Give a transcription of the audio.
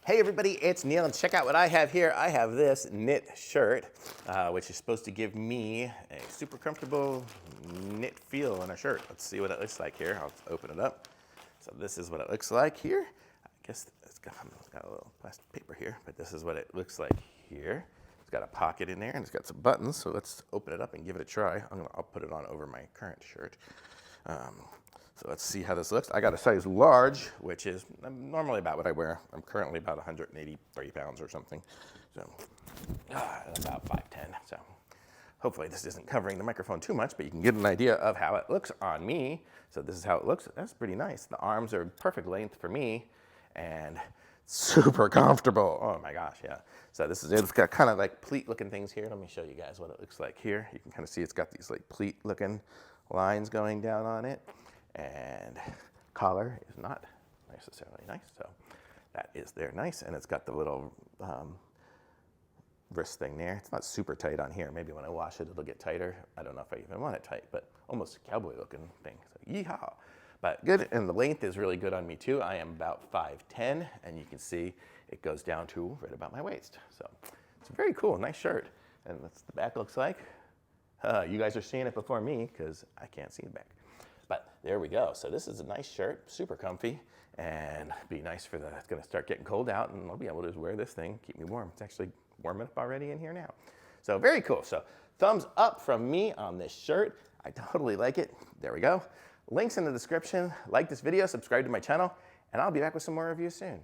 Hey everybody, it's Neil, and check out what I have here. I have this knit shirt, which is supposed to give me a super comfortable knit feel in a shirt. Let's see what it looks like here. I'll open it up. So this is what it looks like here. I guess it's got a little plastic paper here, but this is what it looks like here. It's got a pocket in there, and it's got some buttons, so let's open it up and give it a try. I'll put it on over my current shirt. So let's see how this looks. I got a size large, which is normally about what I wear. I'm currently about 183 pounds or something. So about 5'10". So hopefully this isn't covering the microphone too much, but you can get an idea of how it looks on me. So this is how it looks. That's pretty nice. The arms are perfect length for me and super comfortable. Oh my gosh, yeah. So this is it. It's got kind of like pleat looking things here. Let me show you guys what it looks like here. You can kind of see it's got these like pleat looking lines going down on it. And collar is not necessarily nice, so that is there nice. And it's got the little wrist thing there. It's not super tight on here. Maybe when I wash it, it'll get tighter. I don't know if I even want it tight, but almost a cowboy looking thing. So yeehaw. But good, and the length is really good on me too. I am about 5'10", and you can see it goes down to right about my waist. So it's a very cool, nice shirt. And that's what the back looks like. You guys are seeing it before me because I can't see the back. But there we go. So this is a nice shirt, super comfy, and be nice for it's gonna start getting cold out, and I'll be able to just wear this thing, keep me warm. It's actually warming up already in here now. So very cool. So thumbs up from me on this shirt. I totally like it. There we go. Links in the description. Like this video, subscribe to my channel, and I'll be back with some more reviews soon.